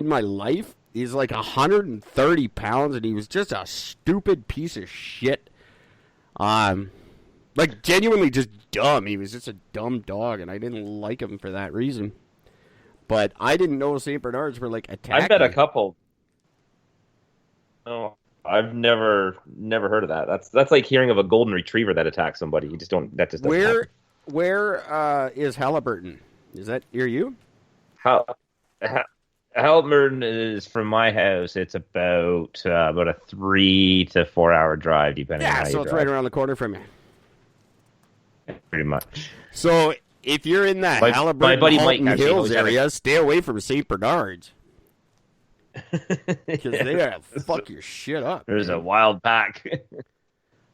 in my life. He's like 130 pounds, and he was just a stupid piece of shit. Like genuinely just dumb. He was just a dumb dog, and I didn't like him for that reason. But I didn't know Saint Bernards were like I've met a attacking. couple. Oh, I've never heard of that. That's like hearing of a golden retriever that attacks somebody. You just don't. That just doesn't happen. Where is Halliburton? Is that near you? How Halberton is from my house. It's about a 3 to 4 hour drive, depending on Yeah, how you so it's right drive. around the corner from you. Pretty much. So if you're in that My Halliburton buddy Mike Halton actually Hills always had area, stay away from St. Bernards because they a. gotta fuck your shit up. There's a Man. wild pack.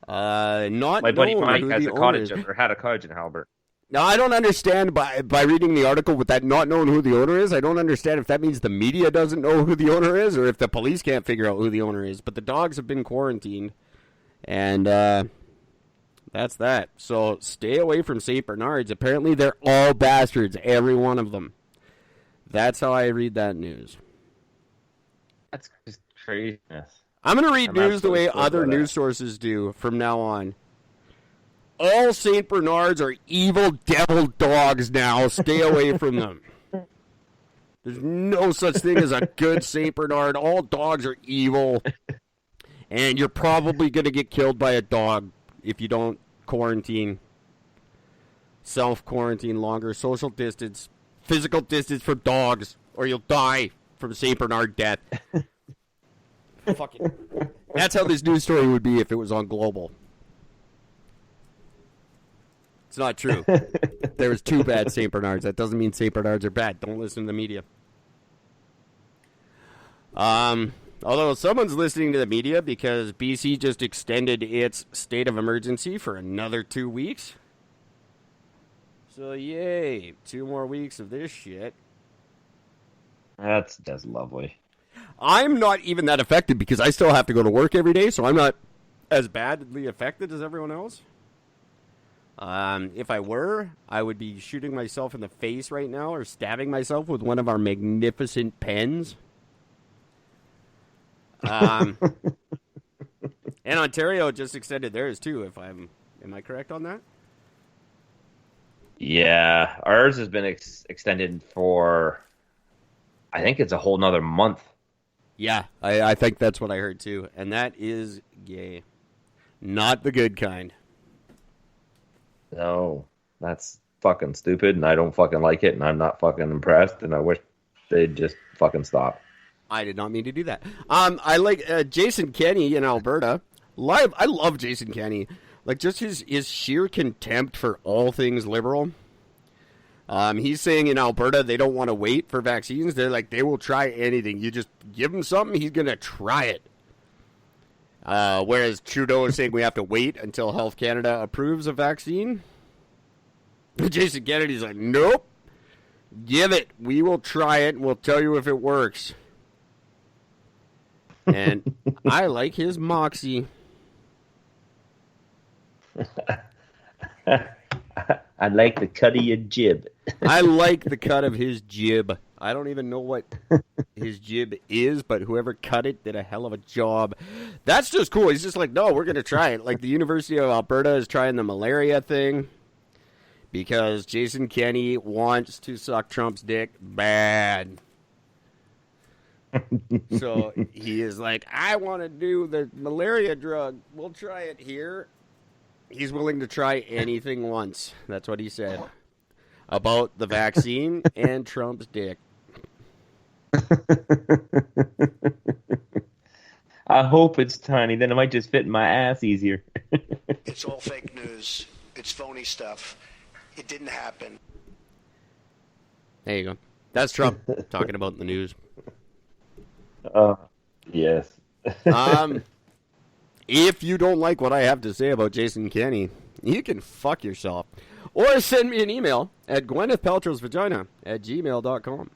Not My buddy known Mike who has the a owner cottage is. or had a cottage in Halbert. Now I don't understand by reading the article with that not knowing who the owner is. I don't understand if that means the media doesn't know who the owner is, or if the police can't figure out who the owner is. But the dogs have been quarantined, and that's that. So stay away from St. Bernards. Apparently, they're all bastards, every one of them. That's how I read that news. That's just craziness. I'm going to read I'm news the way absolutely thrilled other by news that. sources do from now on. All St. Bernards are evil devil dogs now. Stay away from them. There's no such thing as a good St. Bernard. All dogs are evil. And you're probably going to get killed by a dog if you don't quarantine, self-quarantine longer, social distance, physical distance from dogs, or you'll die from St. Bernard death. Fucking. That's how this news story would be if it was on Global. It's not true. There was two bad St. Bernards. That doesn't mean St. Bernards are bad. Don't listen to the media. Although someone's listening to the media because BC just extended its state of emergency for another 2 weeks. So yay, 2 more weeks of this shit. That's lovely. I'm not even that affected because I still have to go to work every day, so I'm not as badly affected as everyone else. If I were, I would be shooting myself in the face right now or stabbing myself with one of our magnificent pens. And Ontario just extended theirs too. Am I correct on that? Yeah, ours has been extended for, I think it's a whole nother month. Yeah, I think that's what I heard too, and that is gay, not the good kind. No, that's fucking stupid, and I don't fucking like it, and I'm not fucking impressed, and I wish they'd just fucking stop. I did not mean to do that. I like Jason Kenney in Alberta. I love Jason Kenney. Like just his sheer contempt for all things liberal. He's saying in Alberta they don't want to wait for vaccines. They're like they will try anything. You just give him something, he's gonna try it. Whereas Trudeau is saying we have to wait until Health Canada approves a vaccine. Jason Kennedy's like, nope, give it. We will try it and we'll tell you if it works. And I like his moxie. I like the cut of your jib. I like the cut of his jib. I don't even know what his jib is, but whoever cut it did a hell of a job. That's just cool. He's just like, no, we're going to try it. Like the University of Alberta is trying the malaria thing because Jason Kenney wants to suck Trump's dick bad. So he is like, I want to do the malaria drug. We'll try it here. He's willing to try anything once. That's what he said about the vaccine and Trump's dick. I hope it's tiny, then it might just fit in my ass easier. It's all fake news. It's phony stuff. It didn't happen. There you go. That's Trump talking about the news. Yes. If you don't like what I have to say about Jason Kenney, you can fuck yourself. Or send me an email at gwynethpaltrowsvagina@gmail.com.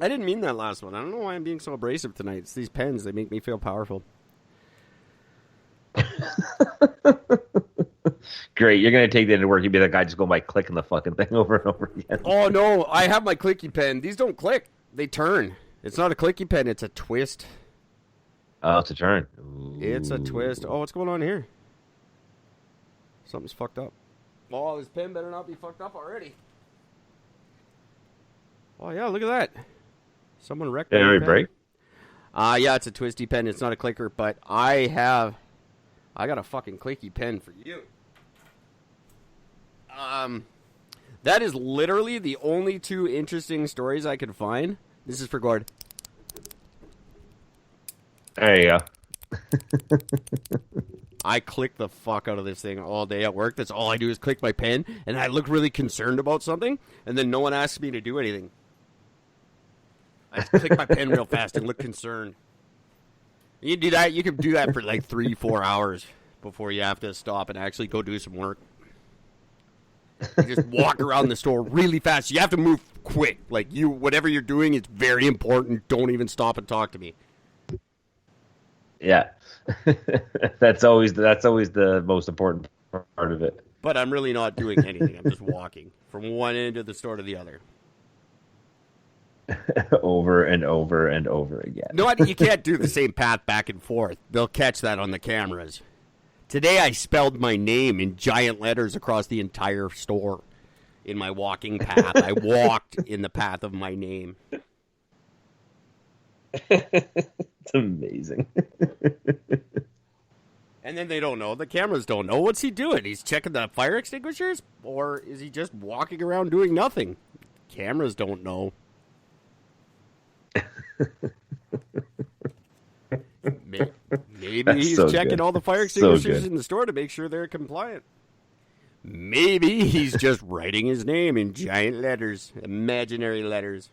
I didn't mean that last one. I don't know why I'm being so abrasive tonight. It's these pens. They make me feel powerful. Great. You're going to take that to work. You'll be the guy just going by clicking the fucking thing over and over again. Oh, no. I have my clicky pen. These don't click. They turn. It's not a clicky pen. It's a twist. Oh, it's a turn. It's a twist. Oh, what's going on here? Something's fucked up. Oh, this pen better not be fucked up already. Oh, yeah, look at that. Someone wrecked Did it my already pen. break? Yeah, it's a twisty pen. It's not a clicker, but I got a fucking clicky pen for you. That is literally the only two interesting stories I could find. This is for Gord. There you go. I click the fuck out of this thing all day at work. That's all I do is click my pen, and I look really concerned about something, and then no one asks me to do anything. I just click my pen real fast and look concerned. You do that. You can do that for like 3-4 hours before you have to stop and actually go do some work. You just walk around the store really fast. You have to move quick. Like whatever you're doing is very important. Don't even stop and talk to me. Yeah. That's always the most important part of it. But I'm really not doing anything. I'm just walking from one end of the store to the other. Over and over and over again. No, you can't do the same path back and forth. They'll catch that on the cameras. Today I spelled my name in giant letters across the entire store in my walking path. I walked in the path of my name. It's amazing. And then they don't know. The cameras don't know. What's he doing? He's checking the fire extinguishers? Or is he just walking around doing nothing? Cameras don't know. Maybe he's so checking good. all the fire extinguishers in the store to make sure they're compliant. Maybe he's just writing his name in giant letters, imaginary letters.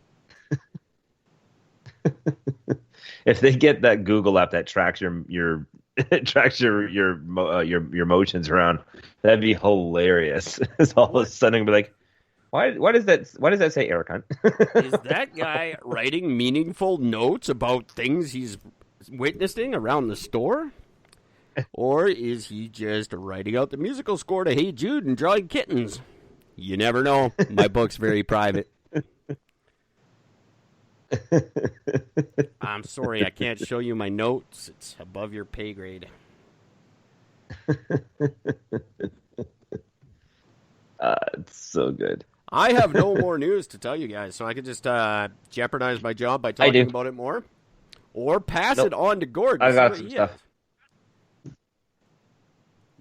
If they get that Google app that tracks your it tracks your motions around, that'd be hilarious. It's all of a sudden be like, why does that say Eric Hunt? Is that guy writing meaningful notes about things he's witnessing around the store? Or is he just writing out the musical score to Hey Jude and drawing kittens? You never know. My book's very private. I'm sorry, I can't show you my notes. It's above your pay grade. It's so good. I have no more news to tell you guys, so I could just jeopardize my job by talking about it more. Or pass it on to Gordon. I got some stuff.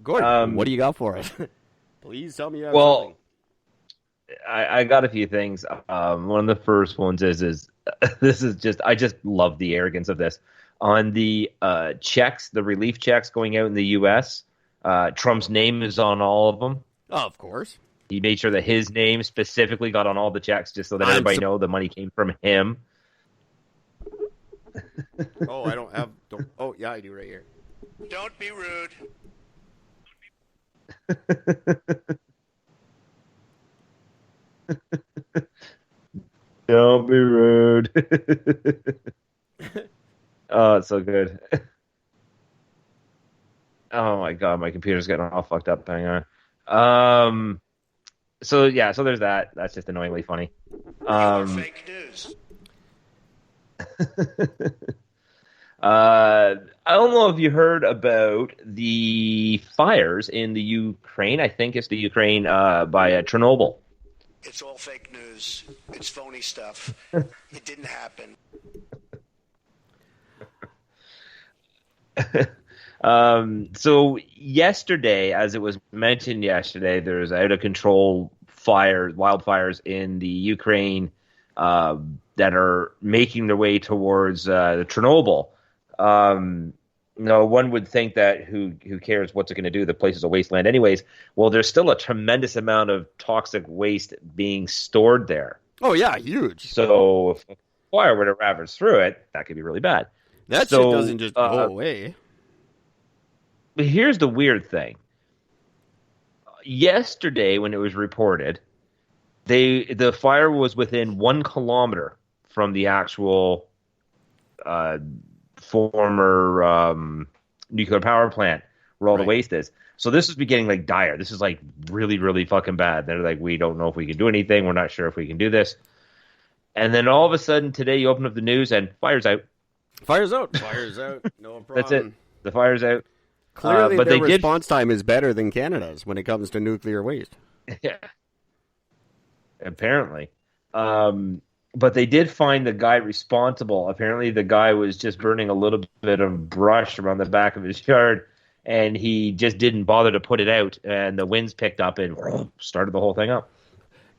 Gordon, what do you got for us? Please tell me you have something. Well, I got a few things. One of the first ones is this is just, I just love the arrogance of this. On the checks, the relief checks going out in the U.S., Trump's name is on all of them. Oh, of course. He made sure that his name specifically got on all the checks just so that everybody know the money came from him. Oh, I don't have... Oh, yeah, I do right here. Don't be rude. Don't be rude. Oh, it's so good. Oh my god, my computer's getting all fucked up. Hang on. So there's that. That's just annoyingly funny. Fake news. I don't know if you heard about the fires in the Ukraine. I think it's the Ukraine by Chernobyl. It's all fake news. It's phony stuff. It didn't happen. So yesterday, as it was mentioned yesterday, there's out of control wildfires in the Ukraine that are making their way towards the Chernobyl. No, one would think that who cares what's it going to do? The place is a wasteland anyways. Well, there's still a tremendous amount of toxic waste being stored there. Oh, yeah, huge. So if a fire were to ravage through it, that could be really bad. That shit doesn't just go away. But here's the weird thing. Yesterday, when it was reported, the fire was within 1 kilometer from the actual former nuclear power plant where all the waste is. So this is beginning like dire. This is like really, really fucking bad. They're like, we don't know if we can do anything. We're not sure if we can do this. And then all of a sudden today you open up the news and fire's out. Fire's out. Fire's out. No problem. That's it. The fire's out. Clearly, but their they did. response time is better than Canada's when it comes to nuclear waste. Yeah. Apparently. But they did find the guy responsible. Apparently the guy was just burning a little bit of brush around the back of his yard, and he just didn't bother to put it out, and the winds picked up and started the whole thing up.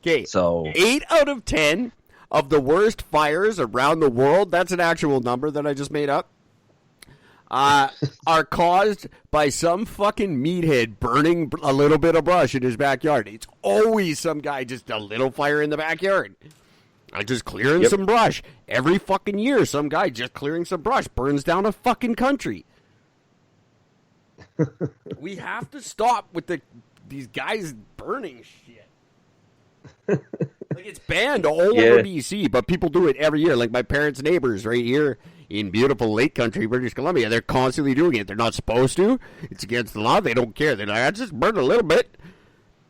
Okay, So 8 out of 10 of the worst fires around the world, that's an actual number that I just made up, are caused by some fucking meathead burning a little bit of brush in his backyard. It's always some guy, just a little fire in the backyard. Just clearing some brush. Every fucking year, some guy just clearing some brush burns down a fucking country. We have to stop with these guys burning shit. Like, it's banned all over BC, but people do it every year. Like my parents' neighbors right here in beautiful Lake Country, British Columbia, they're constantly doing it. They're not supposed to. It's against the law. They don't care. They're like, I just burned a little bit.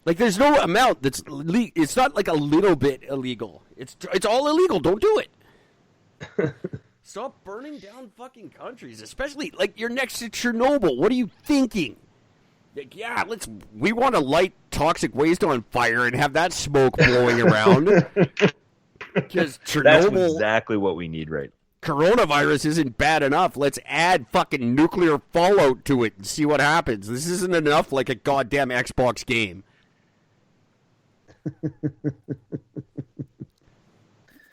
Like, there's no amount that's it's not like a little bit illegal. It's all illegal. Don't do it. Stop burning down fucking countries, especially like you're next to Chernobyl. What are you thinking? Like, yeah, we want to light toxic waste on fire and have that smoke blowing around. Because that's Chernobyl, exactly what we need, right? coronavirus isn't bad enough. Let's add fucking nuclear fallout to it and see what happens. This isn't enough like a goddamn Xbox game.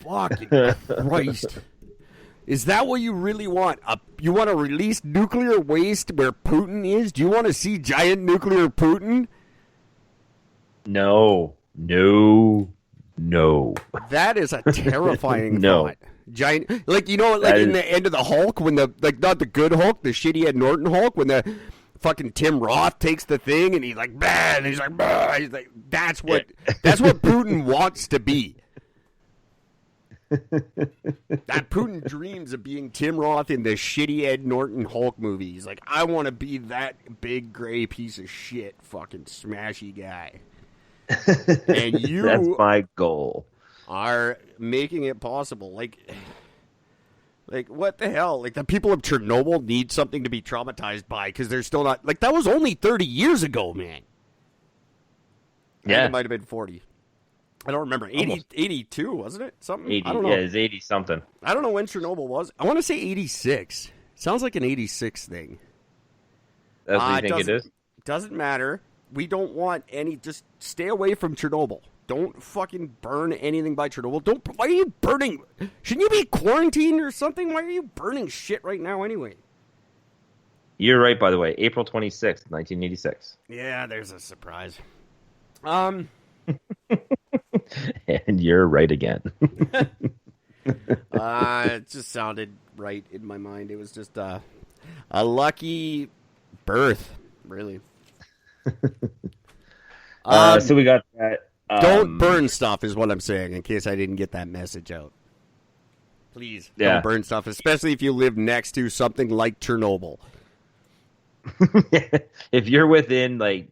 Fucking Christ. Is that what you really want? You want to release nuclear waste where Putin is? Do you want to see giant nuclear Putin? No. That is a terrifying No. thought. Giant, like, you know, like in the end of the Hulk, when not the good Hulk, the shitty Ed Norton Hulk, when the fucking Tim Roth takes the thing and he's like, bah, and he's like, bah. He's like, that's what Putin wants to be. That Putin dreams of being Tim Roth in the shitty Ed Norton Hulk movie. He's like, I want to be that big gray piece of shit fucking smashy guy. And you That's my goal. are making it possible. Like, what the hell? Like, the people of Chernobyl need something to be traumatized by because they're still not... Like, that was only 30 years ago, man. I think it might have been 40. I don't remember. 82, wasn't it? Something? 80, I don't know. yeah, it's 80 something. I don't know when Chernobyl was. I want to say 86. Sounds like an 86 thing. That's what you think it is? Doesn't matter. We don't want any... Just stay away from Chernobyl. Don't fucking burn anything by Chernobyl. Why are you burning... Shouldn't you be quarantined or something? Why are you burning shit right now anyway? You're right, by the way. April 26th, 1986. Yeah, there's a surprise. And you're right again. It just sounded right in my mind. It was just a lucky birth, really. So we got that. Don't burn stuff is what I'm saying, in case I didn't get that message out. Please, don't burn stuff, especially if you live next to something like Chernobyl. If you're within, like,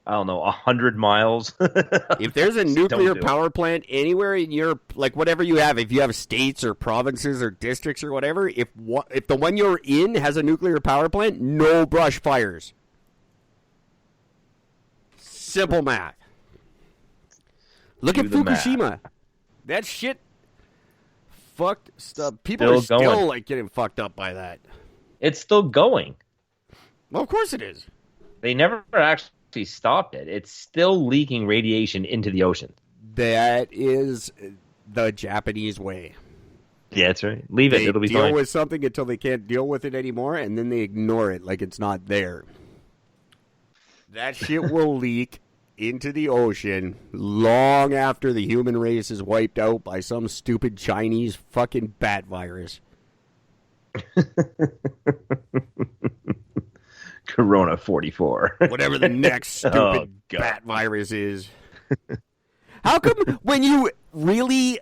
I don't know, 100 miles. If there's a nuclear power plant anywhere in your, like, whatever you have, if you have states or provinces or districts or whatever, if the one you're in has a nuclear power plant, no brush fires. Simple math. Look at Fukushima. That shit fucked stuff. People are still like getting fucked up by that. It's still going. Well, of course it is. They never actually stopped it. It's still leaking radiation into the ocean. That is the Japanese way. Yeah, that's right. Leave it. It'll be fine. They deal with something until they can't deal with it anymore, and then they ignore it like it's not there. That shit will leak into the ocean long after the human race is wiped out by some stupid Chinese fucking bat virus. Corona 44. Whatever the next stupid bat virus is. How come when you really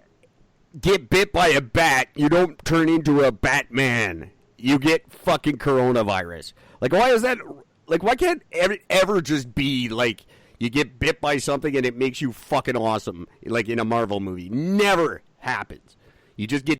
get bit by a bat, you don't turn into a Batman? You get fucking coronavirus. Like, why is that? Like, why can't ever just be like, You get bit by something and it makes you fucking awesome, like in a Marvel movie. Never happens. You just get